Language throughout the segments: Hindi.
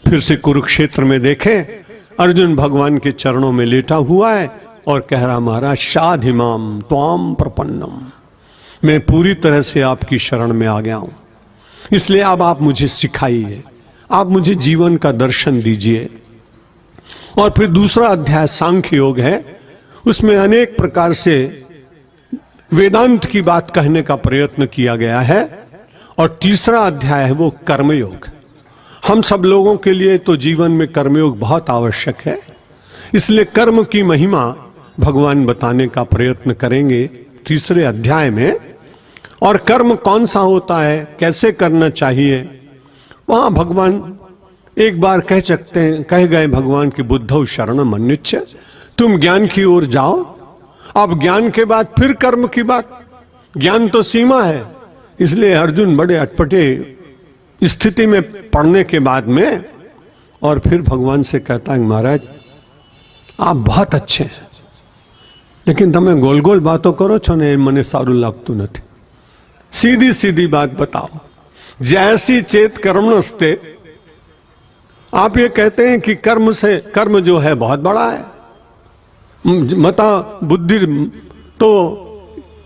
फिर से कुरुक्षेत्र में देखे अर्जुन भगवान के चरणों में लेटा हुआ है और कह रहा, महाराज शाधिमाम त्वाम प्रपन्नम, मैं पूरी तरह से आपकी शरण में आ गया हूं, इसलिए अब आप मुझे सिखाइए, आप मुझे जीवन का दर्शन दीजिए। और फिर दूसरा अध्याय सांख्य योग है, उसमें अनेक प्रकार से वेदांत की बात कहने का प्रयत्न किया गया है। और तीसरा अध्याय है वो कर्मयोग। हम सब लोगों के लिए तो जीवन में कर्मयोग बहुत आवश्यक है, इसलिए कर्म की महिमा भगवान बताने का प्रयत्न करेंगे तीसरे अध्याय में। और कर्म कौन सा होता है, कैसे करना चाहिए, वहां भगवान एक बार कह गए भगवान की बुद्धौ शरणम मन्युच्य, तुम ज्ञान की ओर जाओ। अब ज्ञान के बाद फिर कर्म की बात, ज्ञान तो सीमा है, इसलिए अर्जुन बड़े अटपटे स्थिति में पड़ने के बाद में और फिर भगवान से कहता है, महाराज आप बहुत अच्छे हैं, लेकिन તમે गोल गोल बातों करो छो ने मने सारू लगतुं नथी, सीधी सीधी बात बताओ। जैसी चेत कर्मणस्ते, आप ये कहते हैं कि कर्म जो है बहुत बड़ा है, मता बुद्धि तो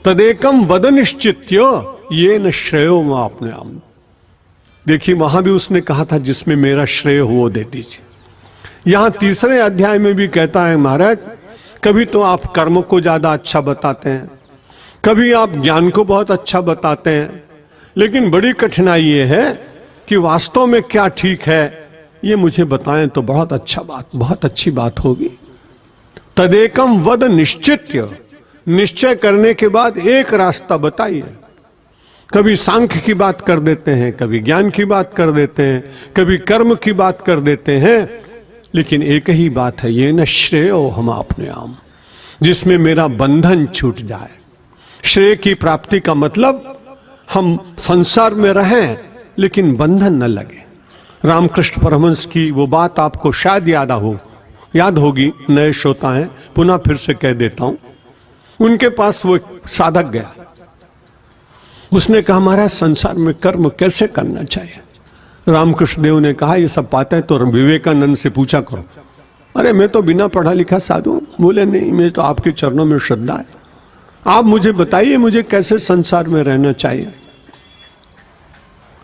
तदेकम वद निश्चित्य ये न श्रेयो में आपने आम। देखिए वहां भी उसने कहा था जिसमें मेरा श्रेय हो वो दे दीजिए। यहां तीसरे अध्याय में भी कहता है, महाराज कभी तो आप कर्म को ज्यादा अच्छा बताते हैं, कभी आप ज्ञान को बहुत अच्छा बताते हैं, लेकिन बड़ी कठिनाई ये है कि वास्तव में क्या ठीक है ये मुझे बताएं तो बहुत अच्छा बात, बहुत अच्छी बात होगी। तदेकम वद निश्चित्य, निश्चय करने के बाद एक रास्ता बताइए। कभी सांख्य की बात कर देते हैं, कभी ज्ञान की बात कर देते हैं, कभी कर्म की बात कर देते हैं, लेकिन एक ही बात है, ये न श्रेयो हम अपने आम, जिसमें मेरा बंधन छूट जाए। श्रेय की प्राप्ति का मतलब हम संसार में रहें लेकिन बंधन न लगे। रामकृष्ण परमहंस की वो बात आपको शायद याद होगी, नए श्रोता हैं, पुनः फिर से कह देता हूं। उनके पास वो साधक गया, उसने कहा, महाराज संसार में कर्म कैसे करना चाहिए। रामकृष्ण देव ने कहा, ये सब बातें तो विवेकानंद से पूछा करो। अरे मैं तो बिना पढ़ा लिखा साधु हूं। बोले नहीं, मैं तो आपके चरणों में श्रद्धा है, आप मुझे बताइए मुझे कैसे संसार में रहना चाहिए।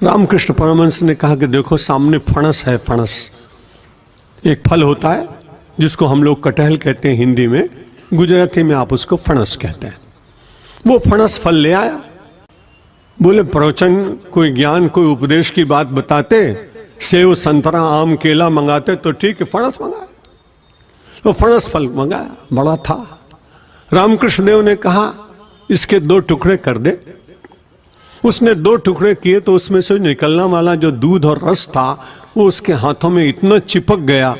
रामकृष्ण परमहंस ने कहा कि देखो सामने फणस है, फणस एक फल होता है जिसको हम लोग कटहल कहते हैं हिंदी में, गुजराती में आप उसको फणस कहते हैं। वो फणस फल ले आया, बोले प्रवचन कोई ज्ञान कोई उपदेश की बात बताते, सेव संतरा आम केला मंगाते तो ठीक है, फणस मंगाया, तो फणस फल मंगाया, बड़ा था। रामकृष्ण देव ने कहा इसके 2 टुकड़े कर दे। उसने 2 टुकड़े किए तो उसमें से निकलना वाला जो दूध और रस था वो उसके हाथों में इतना चिपक गया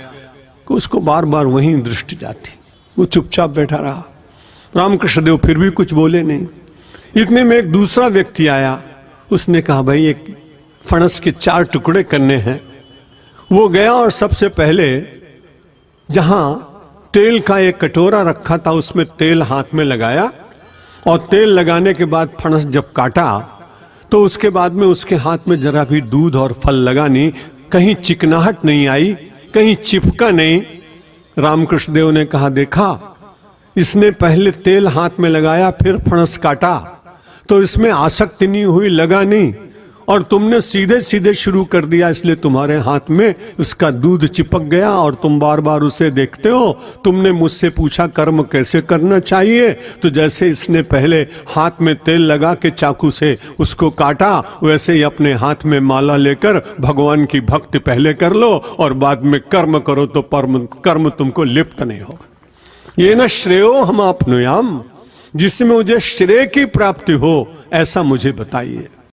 कि उसको बार बार वहीं दृष्टि जाती। वो चुपचाप बैठा रहा। रामकृष्ण देव फिर भी कुछ बोले नहीं। इतने में एक दूसरा व्यक्ति आया, उसने कहा भाई एक फणस के 4 टुकड़े करने हैं। वो गया और सबसे पहले जहां तेल का एक कटोरा रखा था उसमें तेल हाथ में लगाया, और तेल लगाने के बाद फणस जब काटा तो उसके बाद में उसके हाथ में जरा भी दूध और फल लगा नहीं, कहीं चिकनाहट नहीं आई, कहीं चिपका नहीं। रामकृष्ण देव ने कहा देखा, इसने पहले तेल हाथ में लगाया फिर फणस काटा, तो इसमें आसक्ति नहीं हुई, लगा नहीं, और तुमने सीधे सीधे शुरू कर दिया, इसलिए तुम्हारे हाथ में उसका दूध चिपक गया और तुम बार बार उसे देखते हो। तुमने मुझसे पूछा कर्म कैसे करना चाहिए, तो जैसे इसने पहले हाथ में तेल लगा के चाकू से उसको काटा, वैसे ही अपने हाथ में माला लेकर भगवान की भक्ति पहले कर लो और बाद में कर्म करो तो कर्म तुमको लिप्त नहीं होगा। ये न श्रेयो हम अपनुयाम, जिसमें मुझे श्रेय की प्राप्ति हो ऐसा मुझे बताइए।